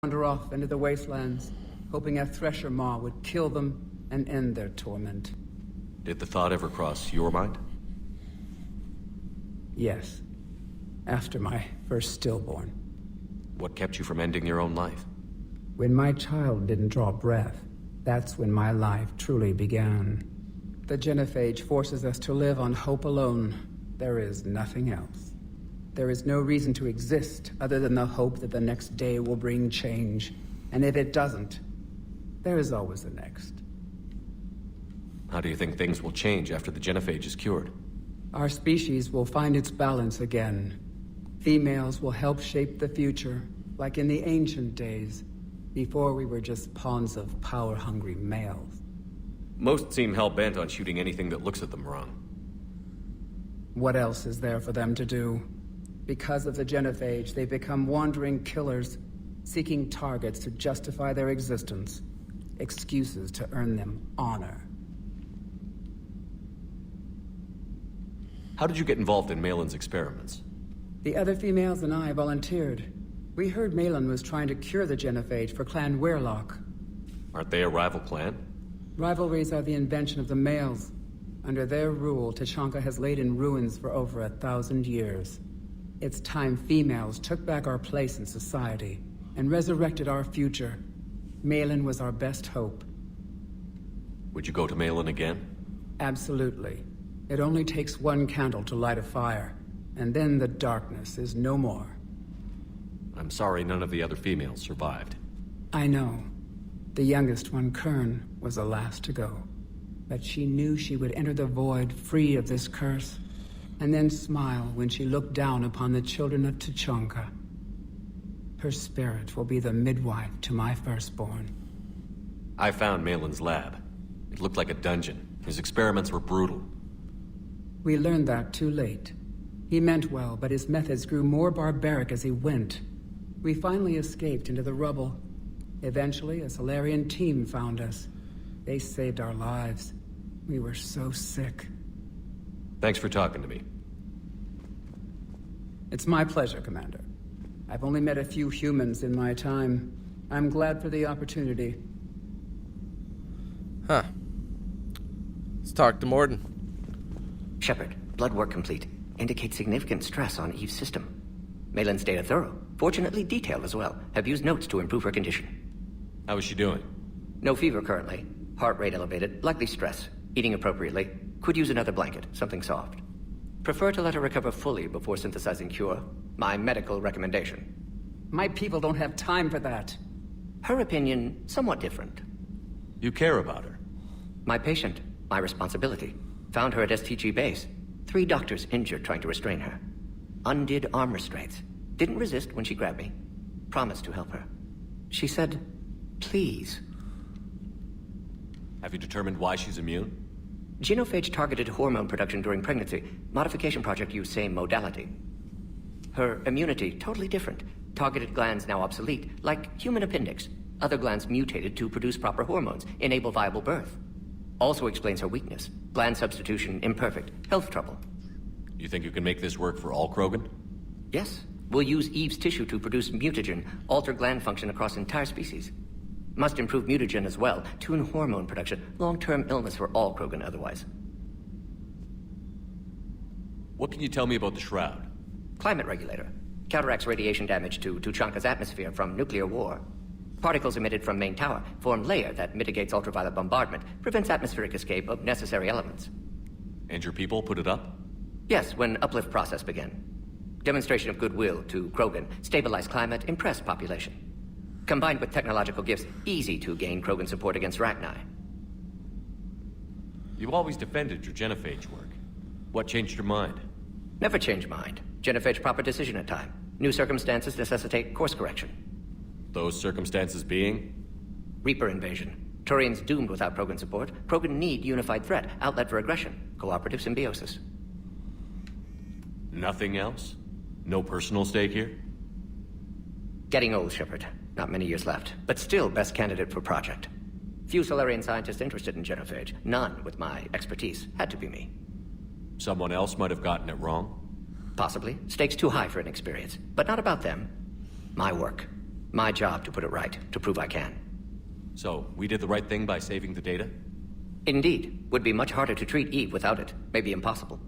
wander off into the wastelands, hoping a thresher maw would kill them and end their torment. Did the thought ever cross your mind? Yes. After my first stillborn. What kept you from ending your own life? When my child didn't draw breath, that's when my life truly began. The genophage forces us to live on hope alone. There is nothing else. There is no reason to exist other than the hope that the next day will bring change. And if it doesn't, there is always the next. How do you think things will change after the genophage is cured? Our species will find its balance again. Females will help shape the future, like in the ancient days, before we were just pawns of power-hungry males. Most seem hell-bent on shooting anything that looks at them wrong. What else is there for them to do? Because of the genophage, they become wandering killers, seeking targets to justify their existence, excuses to earn them honor. How did you get involved in Malin's experiments? The other females and I volunteered. We heard Malin was trying to cure the genophage for Clan Weirlock. Aren't they a rival clan? Rivalries are the invention of the males. Under their rule, Tuchanka has laid in ruins for over 1,000 years. It's time females took back our place in society and resurrected our future. Malin was our best hope. Would you go to Malin again? Absolutely. It only takes one candle to light a fire, and then the darkness is no more. I'm sorry none of the other females survived. I know. The youngest one, Kern, was the last to go. But she knew she would enter the void free of this curse, and then smile when she looked down upon the children of Tuchanka. Her spirit will be the midwife to my firstborn. I found Malin's lab. It looked like a dungeon. His experiments were brutal. We learned that too late. He meant well, but his methods grew more barbaric as he went. We finally escaped into the rubble. Eventually, a Solarian team found us. They saved our lives. We were so sick. Thanks for talking to me. It's my pleasure, Commander. I've only met a few humans in my time. I'm glad for the opportunity. Huh. Let's talk to Mordin. Shepard, blood work complete. Indicates significant stress on Eve's system. Malin's data thorough. Fortunately detailed as well. Have used notes to improve her condition. How is she doing? No fever currently. Heart rate elevated. Likely stress. Eating appropriately. Could use another blanket. Something soft. Prefer to let her recover fully before synthesizing cure. My medical recommendation. My people don't have time for that. Her opinion, somewhat different. You care about her. My patient. My responsibility. Found her at STG base. 3 doctors injured trying to restrain her. Undid arm restraints. Didn't resist when she grabbed me. Promised to help her. She said, please. Have you determined why she's immune? Genophage targeted hormone production during pregnancy. Modification project used same modality. Her immunity, totally different. Targeted glands now obsolete, like human appendix. Other glands mutated to produce proper hormones, enable viable birth. Also explains her weakness. Gland substitution imperfect. Health trouble. You think you can make this work for all Krogan? Yes. We'll use Eve's tissue to produce mutagen, alter gland function across entire species. Must improve mutagen as well, tune hormone production. Long-term illness for all Krogan otherwise. What can you tell me about the Shroud? Climate regulator. Counteracts radiation damage to Tuchanka's atmosphere from nuclear war. Particles emitted from main tower form layer that mitigates ultraviolet bombardment, prevents atmospheric escape of necessary elements. And your people put it up? Yes, when uplift process began. Demonstration of goodwill to Krogan, stabilize climate, impress population. Combined with technological gifts, easy to gain Krogan support against Rachni. You've always defended your genophage work. What changed your mind? Never change mind. Genophage proper decision at time. New circumstances necessitate course correction. Those circumstances being? Reaper invasion. Turians doomed without Krogan support. Krogan need unified threat, outlet for aggression. Cooperative symbiosis. Nothing else? No personal stake here? Getting old, Shepard. Not many years left, but still best candidate for project. Few Solarian scientists interested in genophage. None with my expertise. Had to be me. Someone else might have gotten it wrong? Possibly. Stakes too high for inexperience. But not about them. My work. My job to put it right, to prove I can. So, we did the right thing by saving the data? Indeed. Would be much harder to treat Eve without it. Maybe impossible.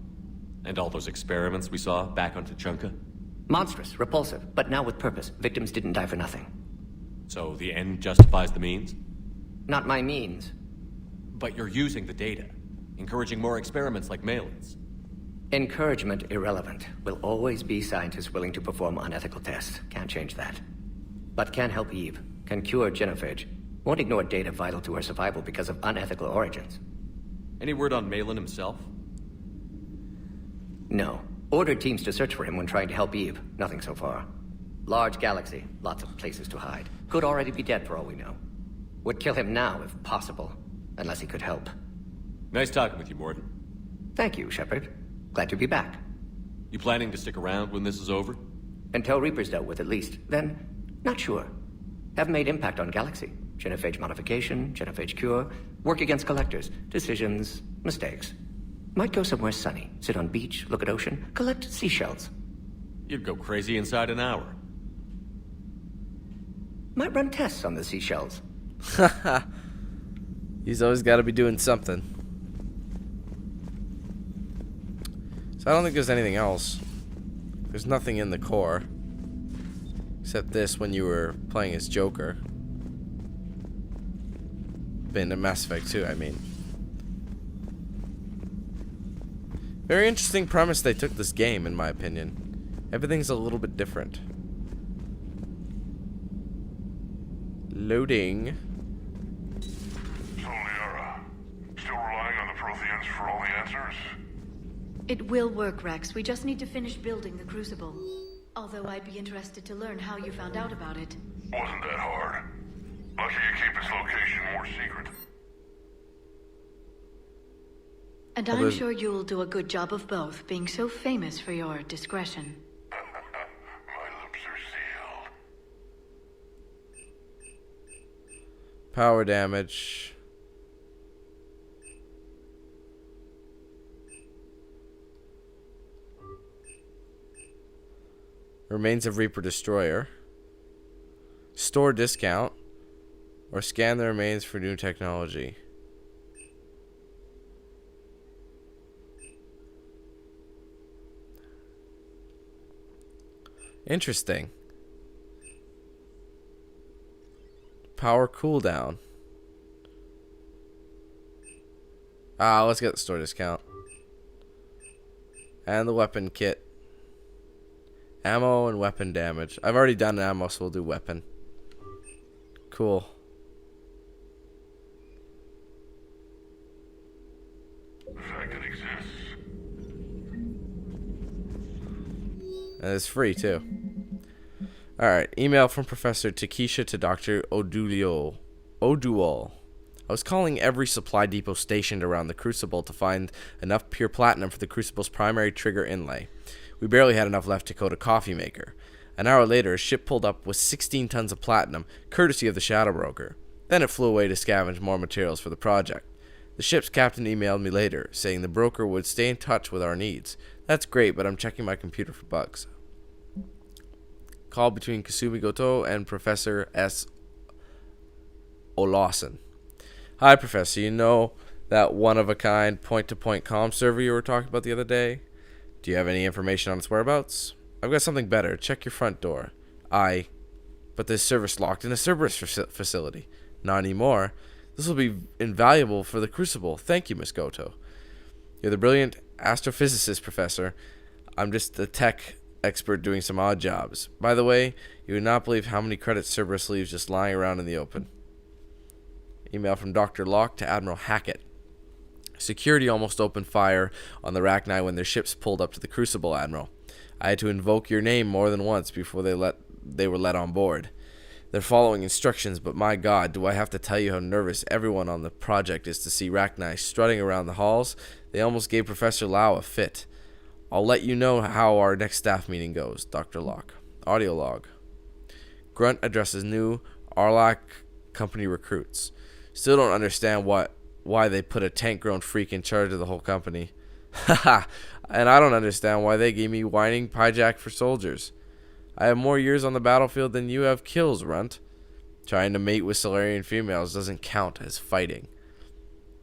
And all those experiments we saw back on Tuchanka? Monstrous, repulsive, but now with purpose. Victims didn't die for nothing. So, the end justifies the means? Not my means. But you're using the data, encouraging more experiments like Malin's. Encouragement irrelevant. Will always be scientists willing to perform unethical tests. Can't change that. But can help Eve. Can cure genophage. Won't ignore data vital to her survival because of unethical origins. Any word on Malin himself? No. Ordered teams to search for him when trying to help Eve. Nothing so far. Large galaxy. Lots of places to hide. Could already be dead for all we know. Would kill him now if possible. Unless he could help. Nice talking with you, Mordin. Thank you, Shepard. Glad to be back. You planning to stick around when this is over? Until Reaper's dealt with at least. Then, not sure. Have made impact on Galaxy. Genophage modification, genophage cure, work against collectors, decisions, mistakes. Might go somewhere sunny, sit on beach, look at ocean, collect seashells. You'd go crazy inside an hour. Might run tests on the seashells. He's always got to be doing something. So I don't think there's anything else. There's nothing in the core. Except this when you were playing as Joker. Been in Mass Effect 2, I mean. Very interesting premise they took this game, in my opinion. Everything's a little bit different. Loading. So, Liara, still relying on the Protheans for all the answers? It will work, Rex. We just need to finish building the Crucible. Although I'd be interested to learn how you found out about it. Wasn't that hard. Lucky you keep its location more secret. And I'm sure you'll do a good job of both, being so famous for your discretion. My lips are sealed. Power damage. Remains of Reaper Destroyer. Store discount. Or scan the remains for new technology. Interesting. Power cooldown. Let's get the store discount. And the weapon kit. Ammo and weapon damage. I've already done ammo, so we'll do weapon. Cool. The fact it exists. And it's free, too. Alright, email from Professor Takesha to Dr. Oduol. I was calling every supply depot stationed around the Crucible to find enough pure platinum for the Crucible's primary trigger inlay. We barely had enough left to coat a coffee maker. An hour later, a ship pulled up with 16 tons of platinum, courtesy of the Shadow Broker. Then it flew away to scavenge more materials for the project. The ship's captain emailed me later, saying the broker would stay in touch with our needs. That's great, but I'm checking my computer for bugs. Call between Kasumi Goto and Professor S. Olawson. Hi, Professor. You know that one-of-a-kind point-to-point comm server you were talking about the other day? Do you have any information on its whereabouts? I've got something better. Check your front door. But this server's locked in a Cerberus facility. Not anymore. This will be invaluable for the Crucible. Thank you, Miss Goto. You're the brilliant astrophysicist, Professor. I'm just a tech expert doing some odd jobs. By the way, you would not believe how many credits Cerberus leaves just lying around in the open. Email from Dr. Locke to Admiral Hackett. Security almost opened fire on the Rachni when their ships pulled up to the Crucible, Admiral. I had to invoke your name more than once before they were let on board. They're following instructions, but my God, do I have to tell you how nervous everyone on the project is to see Rachni strutting around the halls? They almost gave Professor Lau a fit. I'll let you know how our next staff meeting goes, Dr. Locke. Audio log. Grunt addresses new Arlac company recruits. Still don't understand why they put a tank-grown freak in charge of the whole company. Haha, and I don't understand why they gave me whining pyjack for soldiers. I have more years on the battlefield than you have kills, Runt. Trying to mate with Solarian females doesn't count as fighting.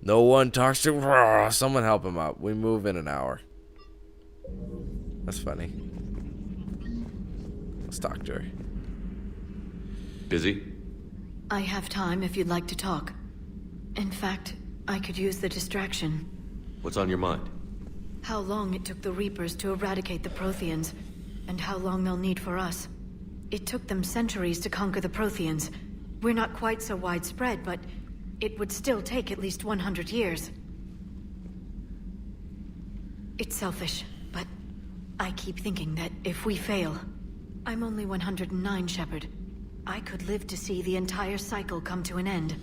No one talks to... Someone help him up. We move in an hour. That's funny. Let's talk to her. Busy? I have time if you'd like to talk. In fact, I could use the distraction. What's on your mind? How long it took the Reapers to eradicate the Protheans, and how long they'll need for us. It took them centuries to conquer the Protheans. We're not quite so widespread, but it would still take at least 100 years. It's selfish, but I keep thinking that if we fail... I'm only 109, Shepard. I could live to see the entire cycle come to an end.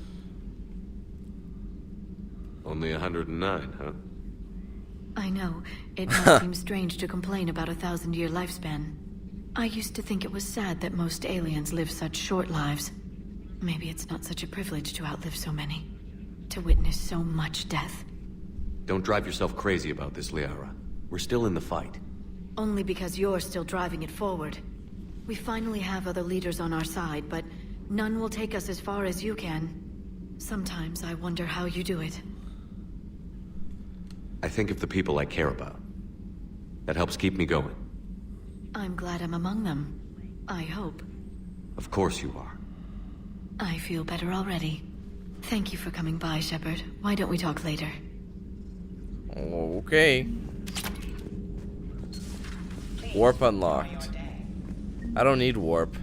Only 109, huh? I know. It might seem strange to complain about a 1,000-year lifespan. I used to think it was sad that most aliens live such short lives. Maybe it's not such a privilege to outlive so many. To witness so much death. Don't drive yourself crazy about this, Liara. We're still in the fight. Only because you're still driving it forward. We finally have other leaders on our side, but none will take us as far as you can. Sometimes I wonder how you do it. I think of the people I care about. That helps keep me going. I'm glad I'm among them. I hope. Of course you are. I feel better already. Thank you for coming by, Shepard. Why don't we talk later? Okay. Warp unlocked. I don't need warp.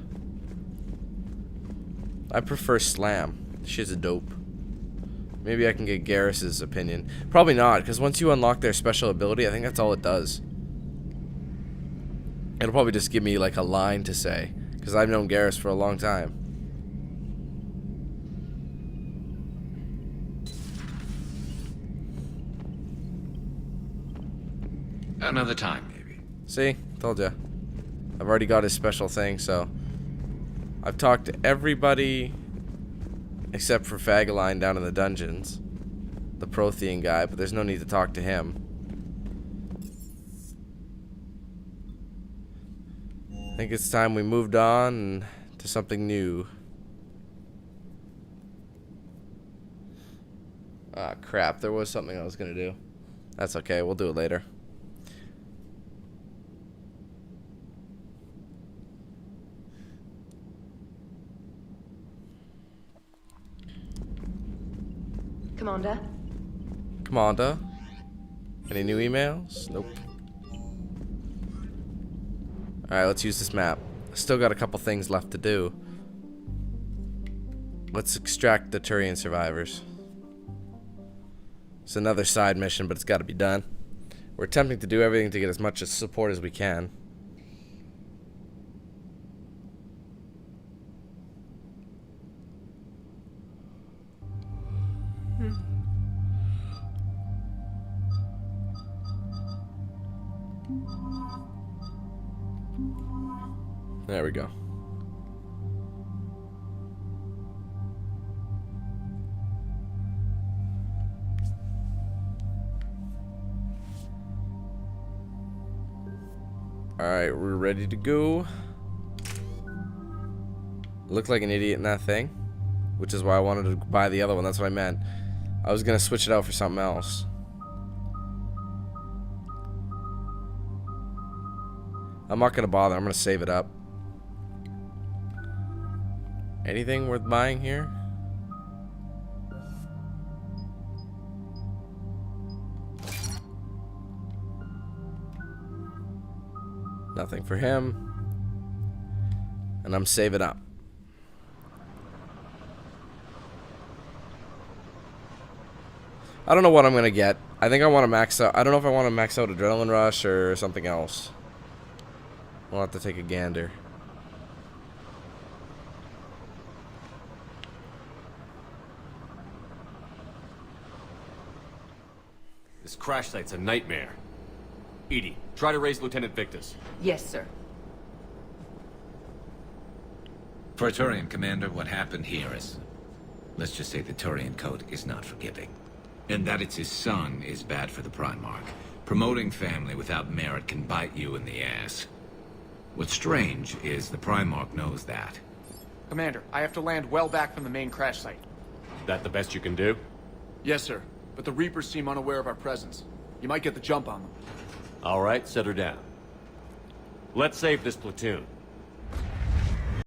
I prefer slam. She's a dope. Maybe I can get Garrus's opinion. Probably not, because once you unlock their special ability, I think that's all it does. It'll probably just give me like a line to say, because I've known Garrus for a long time. Another time, maybe. See? Told ya. I've already got his special thing, so... I've talked to everybody except for Fagaline down in the dungeons. The Prothean guy, but there's no need to talk to him. I think it's time we moved on to something new. Ah, crap. There was something I was gonna do. That's okay. We'll do it later. Commander? Commander? Any new emails? Nope. Alright, let's use this map. Still got a couple things left to do. Let's extract the Turian survivors. It's another side mission, but it's got to be done. We're attempting to do everything to get as much support as we can. There we go. Alright, we're ready to go. Looked like an idiot in that thing, which is why I wanted to buy the other one. That's what I meant. I was gonna switch it out for something else. I'm not gonna bother. I'm gonna save it up. Anything worth buying here? Nothing for him. And I'm saving up. I don't know what I'm gonna get. I think I want to max out. I don't know if I want to max out Adrenaline Rush or something else. We'll have to take a gander. This crash site's a nightmare. Edie, try to raise Lieutenant Victus. Yes, sir. For a Turian commander, what happened here is... Let's just say the Turian code is not forgiving. And that it's his son is bad for the Primarch. Promoting family without merit can bite you in the ass. What's strange is the Primarch knows that. Commander, I have to land well back from the main crash site. That the best you can do? Yes, sir. But the Reapers seem unaware of our presence. You might get the jump on them. All right, set her down. Let's save this platoon.